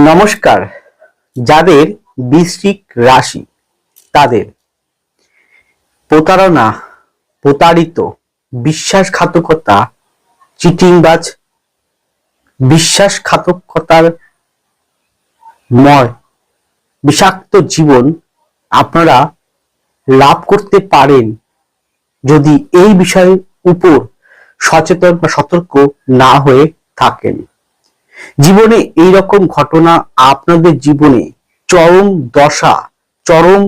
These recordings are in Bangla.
নমস্কার। যাদের বৃশ্চিক রাশি তাদের প্রতারণা, প্রতারিত, বিশ্বাসঘাতকতা, চিটিংবাজ, বিশ্বাসঘাতকতার ময় বিষাক্ত জীবন আপনারা লাভ করতে পারেন যদি এই বিষয়ের উপর সচেতন বা সতর্ক না হয়ে থাকেন। জীবনে এই রকম ঘটনা আপনাদের জীবনে চরম দশা, চরম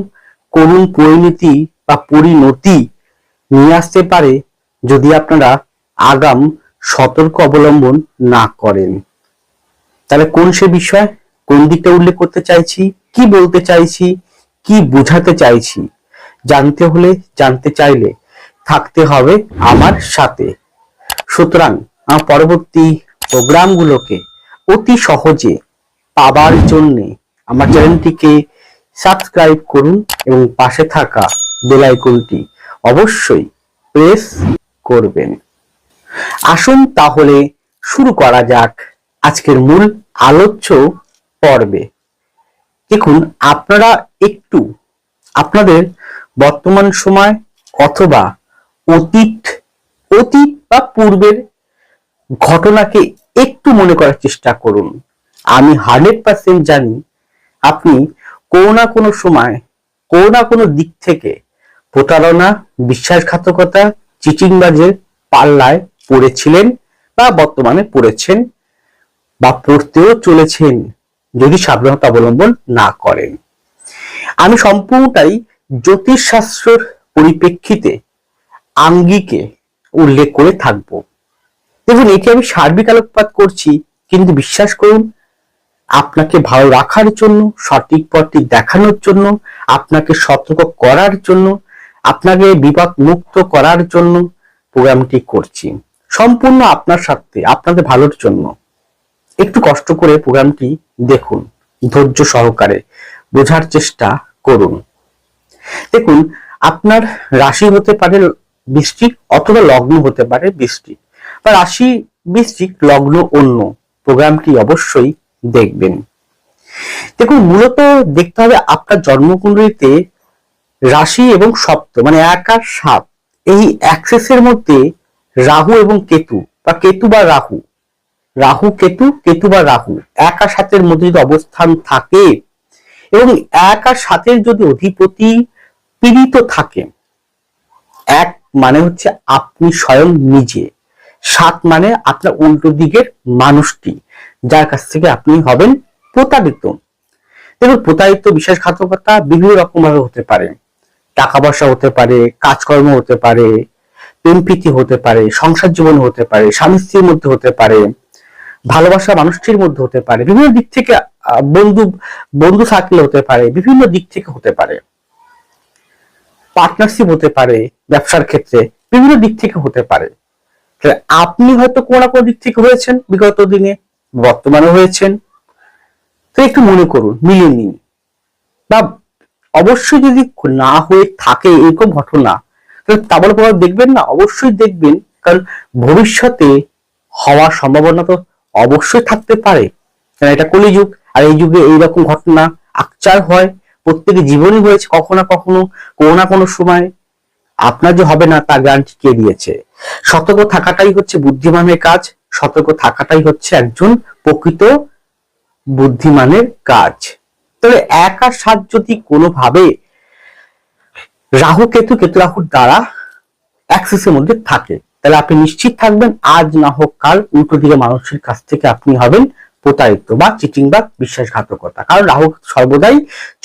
করুণ পরিণতি বা পরিণতি নিয়ে আসতে পারে যদি আপনারা আগাম সতর্ক অবলম্বন না করেন। তাহলে কোন সে বিষয়, কোন দিকটা উল্লেখ করতে চাইছি, কি বলতে চাইছি, কি বোঝাতে চাইছি জানতে হলে, জানতে চাইলে থাকতে হবে আমার সাথে। সুতরাং আমার পরবর্তী প্রোগ্রামগুলোকে অতি সহজে পাবার জন্য আমার চ্যানেলটিকে সাবস্ক্রাইব করুন এবং পাশে থাকা বেল আইকনটি অবশ্যই প্রেস করবেন। আসুন তাহলে শুরু করা যাক আজকের মূল আলোচ্য পর্বে। দেখুন, আপনারা একটু আপনাদের বর্তমান সময় অথবা অতীত বা পূর্বের ঘটনাকে একটু মনে করার চেষ্টা করুন। আমি 100% জানি আপনি কোনো না কোনো সময়, কোনো না কোনো দিক থেকে প্রতারণা, বিশ্বাসঘাতকতা, চিটিংবাজের পাল্লায় পড়েছিলেন বা বর্তমানে পড়েছেন বা পড়তেও চলেছেন যদি সাবধানতা অবলম্বন না করেন। আমি সম্পূর্ণটাই জ্যোতিষশাস্ত্রের পরিপ্রেক্ষিতে আঙ্গিকে উল্লেখ করে থাকবো। দেখুন, একে আমি সার্বিক আলোকপাত করছি, কিন্তু বিশ্বাস করুন আপনাকে ভালো রাখার জন্য, সঠিক পথটি দেখানোর জন্য, আপনাকে সতর্ক করার জন্য, আপনাকে বিপদ মুক্ত করার জন্য প্রোগ্রামটি করছি। সম্পূর্ণ আপনার সাথে, আপনাদের ভালোর জন্য। একটু কষ্ট করে প্রোগ্রামটি দেখুন, ধৈর্য সহকারে বোঝার চেষ্টা করুন। দেখুন, আপনার রাশি হতে পারে বৃশ্চিক অথবা লগ্ন হতে পারে বৃশ্চিক, বা রাশি বৃশ্চিক, লগ্ন অন্য। প্রোগ্রামটি অবশ্যই দেখবেন। দেখুন, মূলত দেখতে হবে আপনার জন্মকুণ্ডলিতে রাশি এবং সপ্ত মানে 1 আর 7 এই অ্যাক্সেসের মধ্যে রাহু এবং কেতু বা কেতু বা রাহু, রাহু কেতু, কেতু বা রাহু 1 আর 7 মধ্যে যদি অবস্থান থাকে এবং 1 আর 7 যদি অধিপতি পীড়িত থাকে, 1 মানে হচ্ছে আপনি স্বয়ং নিজে, 7 মানে আপনার উল্টো দিকের মানুষটি যার কাছ থেকে আপনি হবেন প্রতারিত। দেখুন, প্রতারিত, বিশ্বাসঘাতকতা বিভিন্ন রকম ভাবে হতে পারে। টাকা পয়সা হতে পারে, কাজকর্ম হতে পারে, প্রেম প্রীতি হতে পারে, সংসার জীবন হতে পারে, স্বামী স্ত্রীর মধ্যে হতে পারে, ভালোবাসা মানুষটির মধ্যে হতে পারে, বিভিন্ন দিক থেকে বন্ধু সার্কেল হতে পারে, বিভিন্ন দিক থেকে হতে পারে, পার্টনারশিপ হতে পারে, ব্যবসার ক্ষেত্রে বিভিন্ন দিক থেকে হতে পারে। আপনি হয়তো কোনো না কোনো দিক থেকে হয়েছেন বিগত দিনে, বর্তমানে হয়েছেন, তো একটু মনে করুন, মিলিয়ে নিন। বা অবশ্যই যদি না হয়ে থাকে এরকম ঘটনা, তাহলে তা বলে প্রভাব দেখবেন না? অবশ্যই দেখবেন, কারণ ভবিষ্যতে হওয়ার সম্ভাবনা তো অবশ্যই থাকতে পারে। কারণ এটা কলিযুগ, আর এই যুগে এইরকম ঘটনা আকচার হয়, প্রত্যেকের জীবনে হয়েছে কখনো না কখনো, কোনো না কোনো সময়। আপনার যে হবে না তার গ্যারান্টি কে দিয়েছে? সতর্ক থাকাটাই হচ্ছে বুদ্ধিমানের কাজ, সতর্ক থাকাটাই হচ্ছে একজন প্রকৃত বুদ্ধিমানের কাজ। তবে 1 আর 7 যদি কোনোভাবে রাহু কেতু, কেতু রাহুর দ্বারা অ্যাক্সেসের মধ্যে থাকে, তাহলে আপনি নিশ্চিত থাকবেন আজ না হোক কাল উল্টো দিকে মানুষের কাছ থেকে আপনি হবেন প্রতারিত বা চিটিং বা বিশ্বাসঘাতকতা। কারণ রাহু সর্বদাই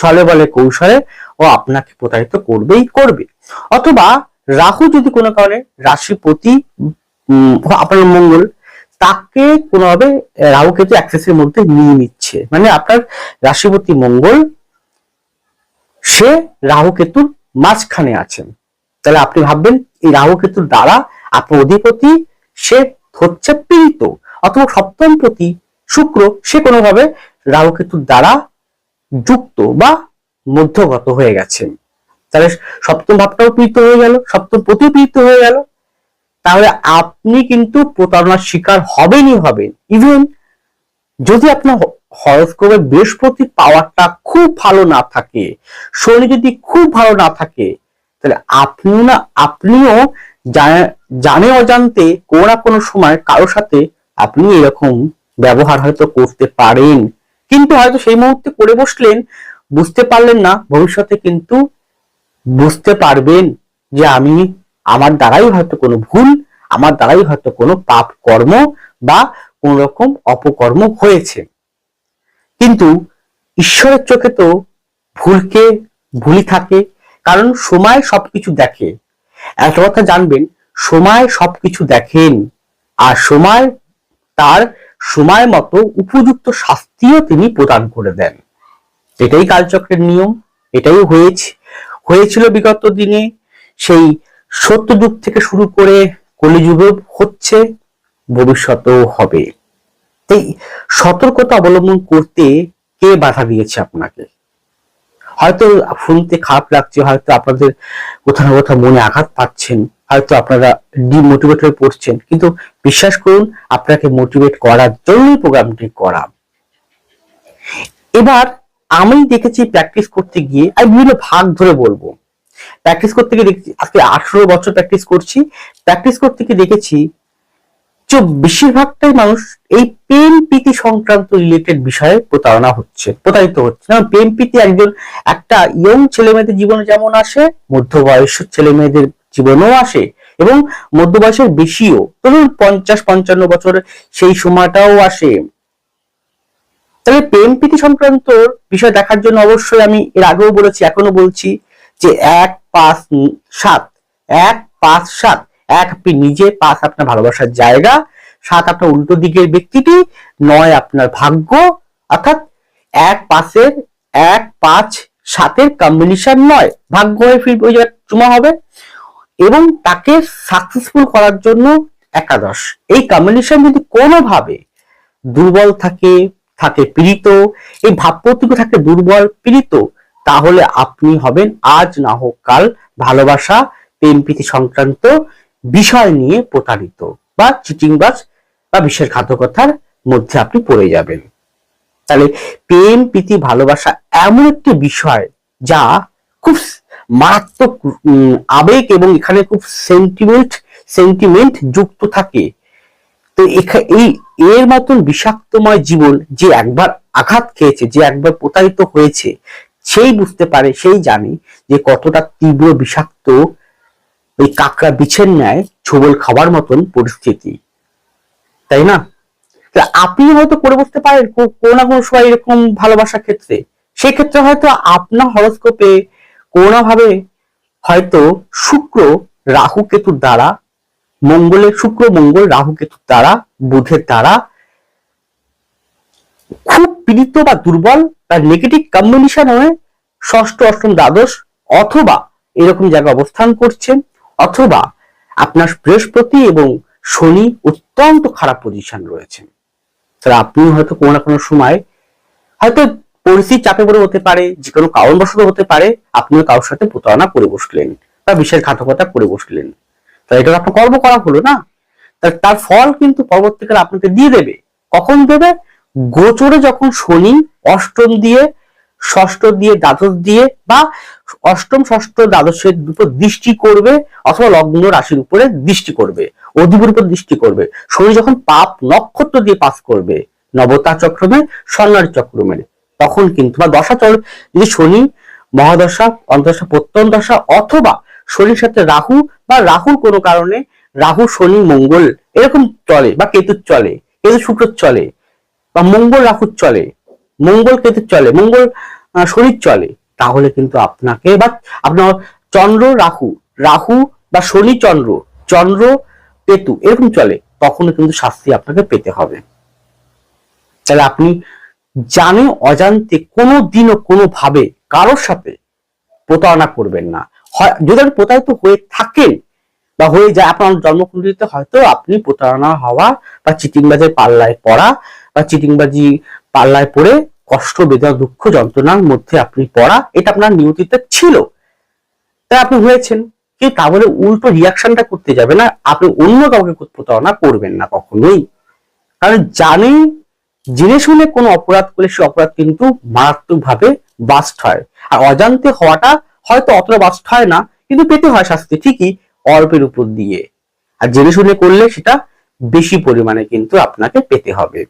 ছলে বলে কৌশলে ও আপনাকে প্রতারিত করবেই করবে। অথবা রাহু যদি কোনো কারণে রাশিপতি আপনার মঙ্গল, তাকে কোনোভাবে রাহু কেতু অ্যাক্সেসের মধ্যে নিয়ে নিচ্ছে, মানে আপনার রাশিপতি মঙ্গল সে রাহু কেতুর মাঝখানে আছেন, তাহলে আপনি ভাববেন এই রাহু কেতুর দ্বারা আপনার অধিপতি সে হচ্ছে পীড়িত, অথবা সপ্তমপতি শুক্র সে কোনোভাবে রাহু কেতুর দ্বারা যুক্ত বা মধ্যগত হয়ে গেছেন। তাহলে সপ্তম ভাবটাও পীড়িত হয়ে গেল, সপ্তম পতিও পীড়িত হয়ে গেল। তাহলে আপনি কিন্তু প্রতারণার শিকার হবেনই হবেন। ইভেন যদি আপনার হরোস্কোপে বৃহস্পতি পাওয়ারটা খুব ভালো না থাকে, শনি যদি খুব ভালো না থাকে, তাহলে আপনিও জানে অজান্তে কোনো না কোনো সময় কারোর সাথে আপনি এরকম ব্যবহার হয়তো করতে পারেন, কিন্তু হয়তো সেই মুহূর্তে করে বসলেন, বুঝতে পারলেন না, ভবিষ্যতে কিন্তু বুঝতে পারবেন যে আমার দ্বারাই হয়তো কোনো ভুল, আমার দ্বারাই হয়তো কোনো পাপ কর্ম বা কোন রকম অপকর্ম হয়েছে। কিন্তু ঈশ্বরের চোখে তো ভুলকে ভুলই থাকে, কারণ সময় সবকিছু দেখে। একটা কথা জানবেন, সময় সবকিছু দেখেন, আর সময় তার সময় মতো উপযুক্ত শাস্তিও তিনি প্রদান করে দেন। এটাই কালচক্রের নিয়ম, এটাই হয়েছিল বিগত দিনে, সেই সত্যযুগ থেকে শুরু করে কলিযুগে হচ্ছে, ভবিষ্যতেও হবে। তাই সতর্কতা অবলম্বন করতে কে বাধা দিয়েছে আপনাকে? হয়তো শুনতে খারাপ লাগছে, হয়তো আপনাদের কোথাও না কোথাও মনে আঘাত পাচ্ছেন, হয়তো আপনারা ডিমোটিভেট হয়ে পড়ছেন, কিন্তু বিশ্বাস করুন, আপনাকে মোটিভেট করার জন্যই প্রোগ্রামটি করা। এবার আমি দেখেছি প্র্যাকটিস করতে গিয়ে, আমি বিভিন্ন ভাগ ধরে বলবো, প্র্যাকটিস করতে গিয়ে দেখছি, আজকে 18 বছর প্র্যাকটিস করছি, প্র্যাকটিস করতে গিয়ে দেখেছি যে বেশিরভাগটাই মানুষ এই প্রেম প্রীতি সংক্রান্ত রিলেটেড বিষয়ে প্রতারিত হচ্ছে। প্রেম প্রীতি একটা ইয়ং ছেলে মেয়েদের জীবনে যেমন আসে, মধ্যবয়সের ছেলে মেয়েদের জীবনেও আসে, এবং মধ্যবয়সের বেশিও, ধরুন 50-55 বছর সেই সময়টাও আসে। তাহলে প্রেম প্রীতি সংক্রান্ত বিষয় দেখার জন্য অবশ্যই আমি এর আগেও বলেছি, এখনো বলছি, যে 1-5-7, 1-5-7, 1 আপনি নিজে, 5 আপনার ভালোবাসার জায়গা, 7 আপনার উল্টো দিকের ব্যক্তিটি, 9 আপনার ভাগ্য, অর্থাৎ 1-5-এর 1-5-7-এর কম্বিনেশন 9 ভাগ্য হয়ে ফিরবে, ওই জায়গায় জমা হবে, এবং তাকে সাকসেসফুল করার জন্য 11। এই কম্বিনেশন যদি কোনোভাবে দুর্বল থাকে পীড়িত, এই ভাবপ্রতিজ্ঞ থাকে দুর্বল পীড়িত, তাহলে আপনি হবেন আজ না হোক কাল ভালোবাসা প্রেম প্রীতি সংক্রান্ত বিষয় নিয়ে প্রতারিত, বা চিটিংবাজ বা বিশ্বাসঘাতকতার মধ্যে আপনি পড়ে যাবেন। তাহলে প্রেম প্রীতি ভালোবাসা এমন একটি বিষয় যা খুব মারাত্মক আবেগ, এবং এখানে খুব সেন্টিমেন্ট যুক্ত থাকে। তো এর মতন বিষাক্তময় জীবন যে একবার আঘাত খেয়েছে, যে একবার প্রতারিত হয়েছে, সেই বুঝতে পারে, সেই জানে যে কতটা তীব্র বিষাক্ত ওই কাকড়া বিছের ন্যায় ছোবল খাবার মতন পরিস্থিতি, তাই না? আপনি হয়তো করে বসতে পারেন কোনো না কোনো সময় এরকম ভালোবাসার ক্ষেত্রে, সেক্ষেত্রে হয়তো আপনার হরোস্কোপে কোনো ভাবে হয়তো শুক্র রাহু কেতুর দ্বারা, শুক্র মঙ্গল রাহু কেতুর দ্বারা, বুধের দ্বারা খুব পীড়িত বা দুর্বল বা নেগেটিভ কম্বিনেশন হয়ে ষষ্ঠ, অষ্টম, দ্বাদশ অথবা এরকম জায়গায় অবস্থান করছেন, অথবা আপনার বৃহস্পতি এবং শনি অত্যন্ত খারাপ পজিশন রয়েছেন। তাহলে আপনি হয়তো কোনো না কোনো সময় হয়তো পরিস্থিতি চাপে পড়ে হতে পারে, যে কোনো কারণবশত হতে পারে, আপনিও কারোর সাথে প্রতারণা করে বসলেন বা বিশ্বাসঘাতকতা করে বসলেন, তাই এটা আপনার কর্ম করা হলো না, তার ফল কিন্তু পরবর্তীকালে আপনাকে দিয়ে দেবে। কখন দেবে? গোচরে যখন শনি অষ্টম দিয়ে, ষষ্ঠ দিয়ে, দ্বাদশ দিয়ে, বা অষ্টম, ষষ্ঠ, দ্বাদশের উপর দৃষ্টি করবে, অথবা লগ্ন রাশির উপরে দৃষ্টি করবে, অধিপতির উপর দৃষ্টি করবে। শনি যখন পাপ নক্ষত্র দিয়ে পাস করবে, নবতা চক্রমে, স্বর্ণালী চক্রমে, তখন কিন্তু, বা দশা যদি শনি মহাদশা, অন্তর্দশা, প্রত্যন্ত দশা, অথবা শনির সাথে রাহু, বা রাহুর কোনো কারণে রাহু, শনি, মঙ্গল এরকম চলে, বা কেতুর চলে, কেতু শুক্র চলে, বা মঙ্গল রাহুর চলে, মঙ্গল কেতুর চলে, মঙ্গল শনির চলে, তাহলে কিন্তু আপনাকে, বা আপনার চন্দ্র রাহু, রাহু বা শনি চন্দ্র, চন্দ্র কেতু এরকম চলে, তখন কিন্তু শাস্তি আপনাকে পেতে হবে। তাহলে আপনি জানে অজান্তে কোনো দিনও কোনো ভাবে কারোর সাথে প্রতারণা করবেন না। যদি আপনি প্রতারিত হয়ে থাকেন বা হয়ে যায়, আপনার জন্মকুণ্ডলিতে হয়তো আপনি প্রতারণা হওয়া বা চিটিংবাজের পাল্লায় পড়া, বা চিটিংবাজি পাল্লায় পড়ে কষ্ট, বেদনা, দুঃখ, যন্ত্রণার মধ্যে আপনি পড়া, এটা আপনার নিয়তিতে ছিল, তাই আপনি হয়েছেন। কিন্তু তা বলে উল্টো রিয়াকশনটা করতে যাবে না, আপনি অন্য কাউকে প্রতারণা করবেন না কখনোই, কারণ জানেন জেনে শুনে কোনো অপরাধ করলে সে অপরাধ কিন্তু মারাত্মকভাবে বাস্ট হয়। আর অজান্তে হওয়াটা হয়তো অতটা বাস্ট হয় না, কিন্তু পেতে হয় শাস্তি ঠিকই, অল্পের উপর দিয়ে। আর জেনে শুনে করলে সেটা বেশি পরিমাণে কিন্তু আপনাকে পেতে হবে।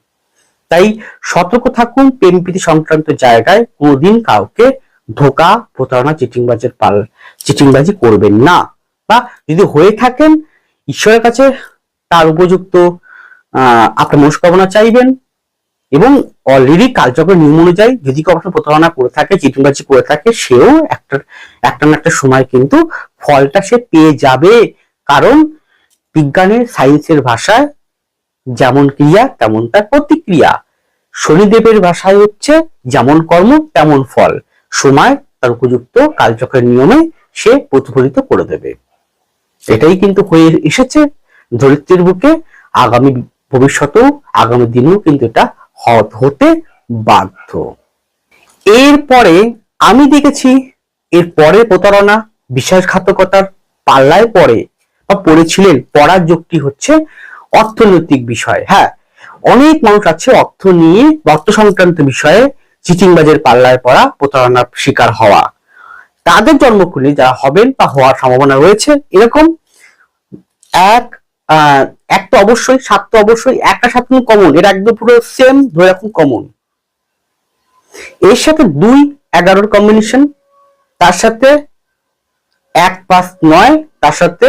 তাই সতর্ক থাকুন, প্রেম প্রীতি সংক্রান্ত জায়গায় কোনোদিন কাউকে ধোকা, প্রতারণা, চিটিংবাজি করবেন না। বা যদি হয়ে থাকেন, ঈশ্বরের কাছে তার উপযুক্ত আপনার মনস্কামনা চাইবেন, এবং অলরেডি কালচক্রের নিয়ম অনুযায়ী যদি কখনো প্রতারণা করে থাকে, চিটিংবাজি করে থাকে, সেও একটা না একটা সময় কিন্তু ফলটা সে পেয়ে যাবে। কারণ বিজ্ঞানের, সায়েন্সের ভাষায় যেমন ক্রিয়া তেমন তার প্রতিক্রিয়া। শনিদেবের ভাষায় হচ্ছে যেমন কর্ম তেমন ফল। সময় তার উপযুক্ত কালচক্রের নিয়মে সে প্রতিফলিত করে দেবে। এটাই কিন্তু হয়ে এসেছে ধরিত্রীর বুকে। আগামী ভবিষ্যতেও, আগামী দিনেও কিন্তু এটা হতে বাধ্য। এরপরে আমি দেখেছি এর পরে প্রতারণা, বিশ্বাসঘাতকতার পাল্লায় পড়ে বা পড়েছিলেন, পড়ার যুক্তি হচ্ছে অর্থনৈতিক বিষয়। হ্যাঁ, অনেক মানুষ আছে অর্থ নিয়ে, অর্থ সংক্রান্ত বিষয়ে চিটিংবাজের পাল্লায় পড়া, প্রতারণার শিকার হওয়া। তাদের জন্মকুণ্ডলী যারা হবেন বা হওয়ার সম্ভাবনা রয়েছে এরকম এক তো অবশ্যই, সাত তো অবশ্যই, একটা সাত কমন, এটা একদম পুরো সেম ধরে রাখুন কমন। এর সাথে 2-11 কম্বিনেশন, তার সাথে 1-5-9, তার সাথে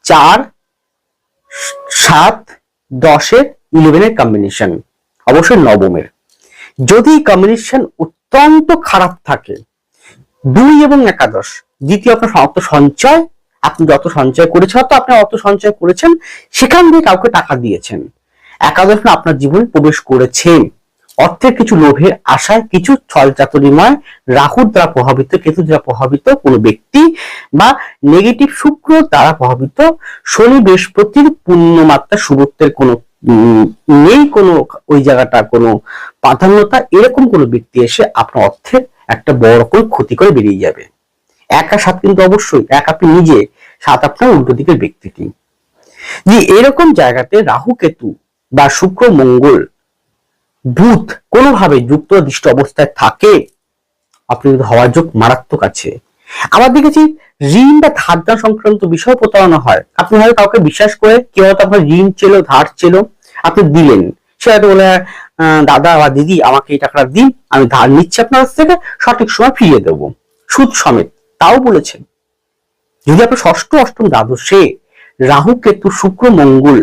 4-7-10 11 কম্বিনেশন, অবশ্যই নবমের। যদি কম্বিনেশন অত্যন্ত খারাপ থাকে, 2 এবং 11, দ্বিতীয় আপনার অর্থ সঞ্চয়, আপনি যত সঞ্চয় করেছেন, হয়তো আপনি অর্থ সঞ্চয় করেছেন, সেখান দিয়ে কাউকে টাকা দিয়েছেন। 11 আপনার জীবনে প্রবেশ করেছেন অর্থের কিছু লোভের আশায়, কিছু ছলচাতুরিময় রাহুর দ্বারা প্রভাবিত, কেতু দ্বারা প্রভাবিত কোনো ব্যক্তি, বা নেগেটিভ শুক্র দ্বারা প্রভাবিত, শনি বৃহস্পতির পূর্ণমাত্রা শুভত্বের কোনো নেই, কোনো ওই জায়গাটা কোনো প্রাধান্যতা, এরকম কোনো ব্যক্তি এসে আপনার অর্থের একটা বড় রকম ক্ষতি করে বেরিয়ে যাবে। 1-7 কিন্তু অবশ্যই, এক আপনি নিজে, 7 আপনার উল্টো দিকের ব্যক্তিটি। যে এরকম জায়গাতে রাহু কেতু বা শুক্র মঙ্গল বুধ কোনোভাবে যুক্ত দৃষ্ট অবস্থায় থাকে, আপনি কিন্তু হওয়ার যোগ মারাত্মক আছে। আবার দেখেছি ঋণ বা ধার দেওয়া সংক্রান্ত বিষয় প্রতারণা হয়। আপনি হয়তো কাউকে বিশ্বাস করে, কেউ হয়তো আপনার ঋণ ছিল, ধার ছিল, আপনি দিলেন, সে হয়তো বলে দাদা বা দিদি আমাকে এই টাকাটা দিন, আমি ধার নিচ্ছি আপনার কাছ থেকে, সঠিক সময় ফিরিয়ে দেবো সুদ সমেত, তাও বলেছেন। যদি আপনার ষষ্ঠ, অষ্টম, দ্বাদশে রাহু কেতু শুক্র মঙ্গল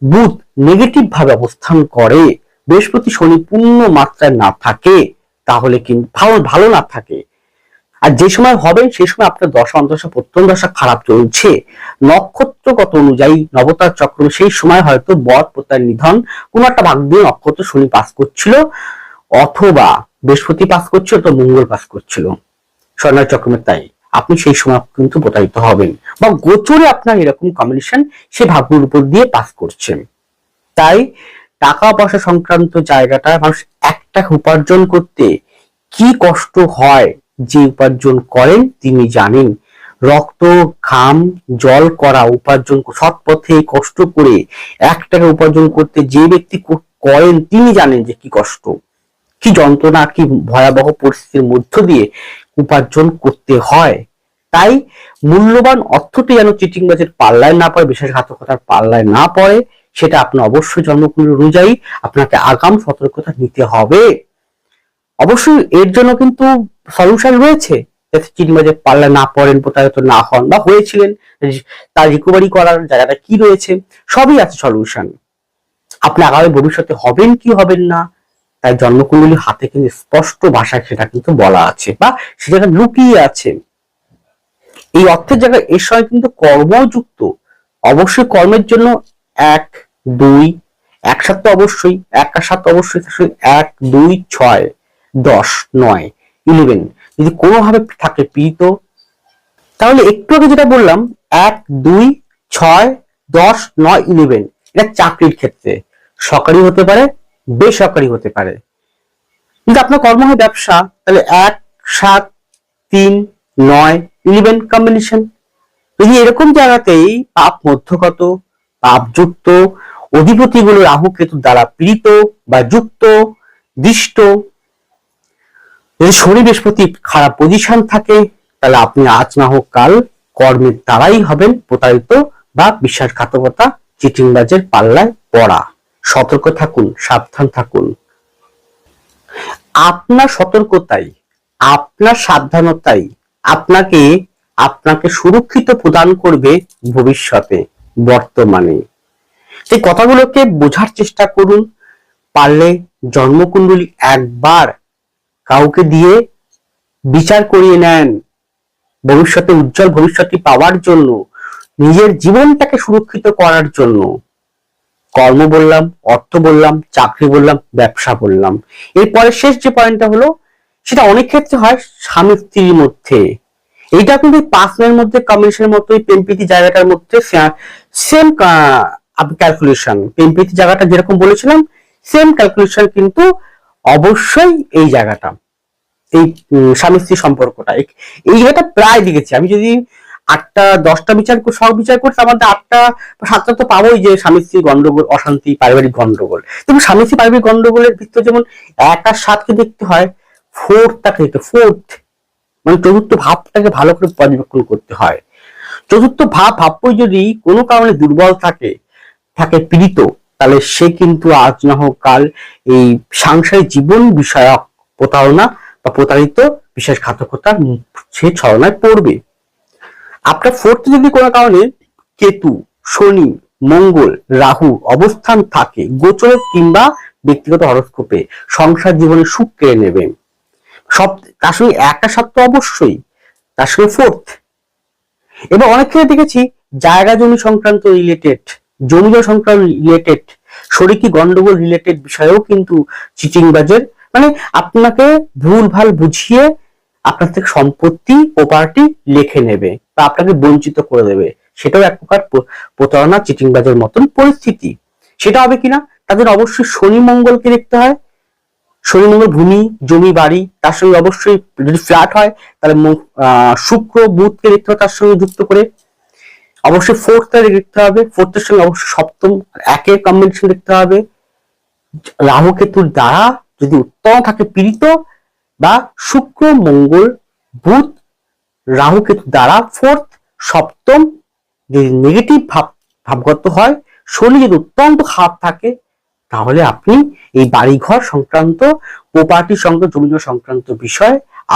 বুধ নেগেটিভ ভাবে অবস্থান করে, বৃহস্পতি শনি পূর্ণ মাত্রায় না থাকে, তাহলে কিন্তু ভালো না থাকে, আর যে সময় হবেন সেই সময় আপনার দশা অন্তর্দশা প্রত্যন্ত দশা খারাপ চলছে, নক্ষত্রগত অনুযায়ী নবতার চক্র, সেই সময় হয়তো বদ প্রত্যয় নিধন, কোন একটা ভাগ দিয়ে নক্ষত্র শনি পাস করছিল, অথবা বৃহস্পতি পাস করছিল, তো মঙ্গল পাস করছিল স্বর্ণার চক্রমে, তাই আপনি সেই সময় কিন্তু প্রতারিত হবেন, বা গোচরে আপনার এরকম কম্বিনেশন সে ভাগ্যের উপর দিয়ে পাস করছেন। তাই টাকা পয়সা সংক্রান্ত জায়গাটা মানুষ একটা উপার্জন করতে কি কষ্ট হয়, যে উপার্জন করেন তিনি জানেন। রক্ত ঘাম জল করা উপার্জন, সৎ পথে কষ্ট করে 1 টাকা উপার্জন করতে যে ব্যক্তি করেন তিনি জানেন যে কি কষ্ট, কি যন্ত্রণা, কি ভয়াবহ পরিস্থিতির মধ্য দিয়ে উপার্জন করতে হয়। তাই মূল্যবান অর্থটি যেন চিটিংবাজের পাল্লায় না পড়ে, বিশ্বাসঘাতকতার পাল্লায় না পড়ে, সেটা আপনার অবশ্যই জন্মকুণ্ডলী অনুযায়ী আপনাকে আগাম সতর্কতা নিতে হবে। অবশ্যই এর জন্য কিন্তু সলিউশন রয়েছে, যাতে চিটিংবাজের পাল্লায় না পড়েন, প্রতারিত না হন, বা হয়েছিলেন তার রিকভারি করার জায়গাটা কি রয়েছে, সবই আছে সলিউশন। আপনি আগামী ভবিষ্যতে হবেন কি হবেন না, তাই জন্মকুণ্ডলী হাতে কিন্তু স্পষ্ট ভাষায় সেটা কিন্তু বলা আছে, বা সেটা লুকিয়ে আছে। এই অর্থের জায়গায় এর সঙ্গে কিন্তু কর্মযুক্ত, অবশ্যই কর্মের জন্য 1, 2, 1 7 অবশ্যই, 1 আর 7 অবশ্যই, 1, 2, 6, 10, 9, 11 যদি কোনোভাবে থাকে পীড়িত, তাহলে একটু আগে যেটা বললাম 1, 2, 6, 10, 9, 11, এটা চাকরির ক্ষেত্রে সরকারি হতে পারে, বেসরকারি হতে পারে। কিন্তু আপনার কর্ম হয় ব্যবসা, তাহলে 1, 7, 3, 9, 11 কম্বিনেশন। যদি এরকম জায়গাতেই পাপ মধ্যগত, পাপযুক্ত, অধিপতিগুলো রাহু কেতু দ্বারা পীড়িত বা যুক্ত, দৃষ্ট। যদি শনি বৃহস্পতি খারাপ পজিশন থাকে, তাহলে আপনি আজ না হোক কাল কর্মের দ্বারাই হবেন প্রতারিত বা বিশ্বাসঘাতকতা, চিটিংবাজের পাল্লায় পড়া। সতর্ক থাকুন, সাবধান থাকুন। আপনার সতর্কতাই, আপনার সাবধানতাই আপনাকে সুরক্ষিত প্রদান করবে ভবিষ্যতে, বর্তমানে। এই কথাগুলোকে বোঝার চেষ্টা করুন। পারলে জন্মকুণ্ডলী একবার কাউকে দিয়ে বিচার করিয়ে নেন, ভবিষ্যতে উজ্জ্বল ভবিষ্যৎটি পাওয়ার জন্য, নিজের জীবনটাকে সুরক্ষিত করার জন্য। কর্ম বললাম, অর্থ বললাম, চাকরি বললাম, ব্যবসা বললাম। এরপরে শেষ যে পয়েন্টটা হলো, সেটা অনেক ক্ষেত্রে হয় স্বামী স্ত্রীর মধ্যে। এইটা কিন্তু পার্সোনাল মধ্যে কম্বিনেশনের মতো প্রেম প্রীতি জায়গাটার মধ্যে সেম ক্যালকুলেশন, প্রেম প্রীতি জায়গাটা যেরকম বলেছিলাম সেম ক্যালকুলেশন কিন্তু অবশ্যই এই জায়গাটা, এই স্বামী স্ত্রী সম্পর্কটা, এই জায়গাটা প্রায় দেখেছি আমি। যদি 8টা 10টা সব বিচার করছি, আমাদের 8টা 7টা তো পাবোই যে স্বামী স্ত্রী গন্ডগোল, অশান্তি, পারিবারিক গন্ডগোল। কিন্তু স্বামী স্ত্রী পারিবারিক গন্ডগোলের ভিতরে যেমন 1 আর 7কে দেখতে হয়, ফোর্থ মানে চতুর্থ ভাবটাকে ভালো করে পর্যবেক্ষণ করতে হয়। চতুর্থ ভাবই যদি কোনো কারণে দুর্বল থাকে পীড়িত, তাহলে সে কিন্তু আজ না হোক কাল এই সাংসারিক জীবন বিষয়ক প্রতারণা বা প্রতারিত বিশ্বাসঘাতকতার সে ছলনায় পড়বে। আপনার ফোর্থ যদি কোনো কারণে কেতু, শনি, মঙ্গল, রাহু অবস্থান থাকে গোচর কিংবা ব্যক্তিগত হরস্কোপে, সংসার জীবনে সুখ কেড়ে নেবে। সব তার সঙ্গে 1 আর 7 তো অবশ্যই, তার সঙ্গে ফোর্থ। এবং অনেক ক্ষেত্রে দেখেছি জায়গা জমি সংক্রান্ত রিলেটেড, জমি সংক্রান্ত রিলেটেড, শরিকি গন্ডগোল রিলেটেড বিষয়েও কিন্তু চিটিংবাজের মানে আপনাকে ভুলভাল বুঝিয়ে আপনার থেকে সম্পত্তি প্রপার্টি লিখে নেবে বা আপনাকে বঞ্চিত করে দেবে। সেটাও এক প্রকার প্রতারণা, চিটিংবাজের মতন পরিস্থিতি। সেটা হবে কিনা, তাদের অবশ্যই শনি মঙ্গলকে দেখতে হয়। শনি মঙ্গল ভূমি, জমি, বাড়ি, তার সঙ্গে অবশ্যই যদি ফ্ল্যাট হয় তাহলে শুক্র বুধকে দেখতে হবে তার সঙ্গে যুক্ত করে। অবশ্যই ফোর্থটা দেখতে হবে, ফোর্থের সঙ্গে অবশ্যই সপ্তম 1-এর কম্বিনেশন দেখতে হবে। রাহু কেতুর দ্বারা যদি উত্তম থাকে পীড়িত, বা শুক্র মঙ্গল বুধ রাহু কেতু দ্বারা ফোর্থ, সপ্তম যদি নেগেটিভ ভাবগত হয়, শনি যদি অত্যন্ত খারাপ থাকে, তাহলে আপনি এই বাড়িঘর সংক্রান্ত, প্রপার্টি সংক্রান্ত, জমি সংক্রান্ত বিষয়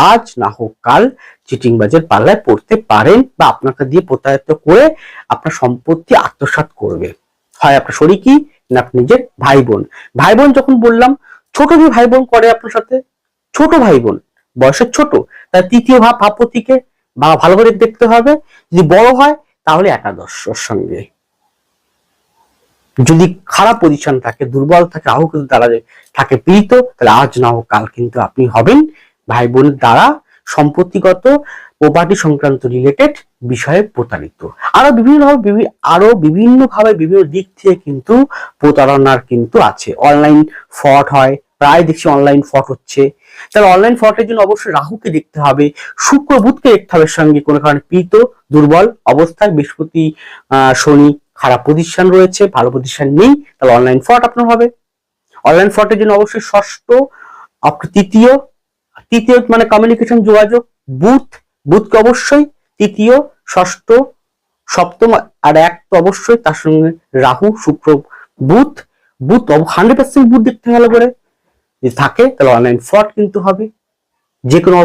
আজ না হোক কাল চিটিংবাজের পাল্লায় পড়তে পারেন, বা আপনাকে দিয়ে প্রতারিত করে আপনার সম্পত্তি আত্মসাৎ করবে। হয় আপনার শরিকি না আপনি নিজের ভাই বোন যখন বললাম, ছোট যে ভাই বোন করে আপনার সাথে, ছোট ভাই বোন বয়সের ছোট, তার তৃতীয় ভাবপতিকে বা ভালো করে দেখতে হবে। যদি বড় হয় তাহলে একাদশর সঙ্গে, যদি খারাপ পজিশন থাকে, দুর্বল থাকে, রাহু কেতু দ্বারা থাকে পীড়িত, তাহলে আজ না হোক কাল কিন্তু আপনি হবেন ভাই বোনের দ্বারা সম্পত্তিগত, প্রপার্টি সংক্রান্ত রিলেটেড বিষয়ে প্রতারিত। আরো বিভিন্ন ভাবে বিভিন্ন দিক থেকে কিন্তু প্রতারণার কিন্তু আছে। অনলাইন ফ্রড হয়, প্রায় দেখছি অনলাইন ফ্রড হচ্ছে। তাহলে অনলাইন ফ্রডের জন্য অবশ্যই রাহুকে দেখতে হবে, শুক্র বুধকে দেখতে হবে সঙ্গে কোনো কারণে পীড়িত, দুর্বল অবস্থায়, বৃহস্পতি শনি খারাপ পজিশন রয়েছে, ভালো পজিশন নেই, তাহলে অনলাইন ফ্রড আপনার হবে। অনলাইন ফ্রডের জন্য অবশ্যই ষষ্ঠ, তৃতীয় মানে কমিউনিকেশন, যোগাযোগ, বুধকে অবশ্যই, তৃতীয়, ষষ্ঠ, সপ্তম আর 1 তো অবশ্যই, তার সঙ্গে রাহু, শুক্র, বুধ 100% বুধ দেখতে ভালো করে যদি থাকে, তাহলে অনলাইন ফ্রড কিন্তু হবে, যে কোনো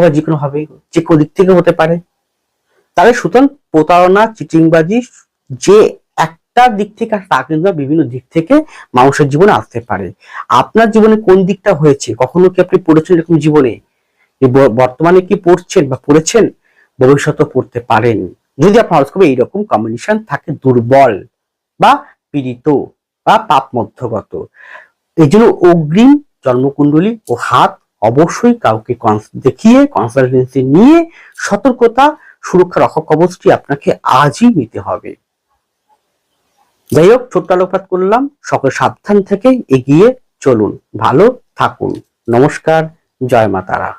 দিক থেকে হতে পারে। তাহলে সুতরাং প্রতারণা, চিটিংবাজি যে একটা দিক থেকে তা কিন্তু বিভিন্ন দিক থেকে মানুষের জীবনে আসতে পারে। আপনার জীবনে কোন দিকটা হয়েছে, কখনো কি আপনি পড়েছেন এরকম জীবনে, বর্তমানে কি পড়ছেন বা পড়েছেন, ভবিষ্যতে পড়তে পারেন যদি আপনার হরস্কোপে এইরকম কম্বিনেশন থাকে, দুর্বল বা পীড়িত বা পাপ মধ্যগত। এই জন্য অগ্রিম জন্মকুণ্ডলী ও হাত অবশ্যই কাউকে দেখিয়ে কনসালটেন্সি নিয়ে সতর্কতা, সুরক্ষা রক্ষা কবচটি আপনাকে আজই নিতে হবে। যাই হোক, ছোট্ট আলোকপাত করলাম। সকল সাবধান থেকে এগিয়ে চলুন, ভালো থাকুন। নমস্কার, জয় মা তারা।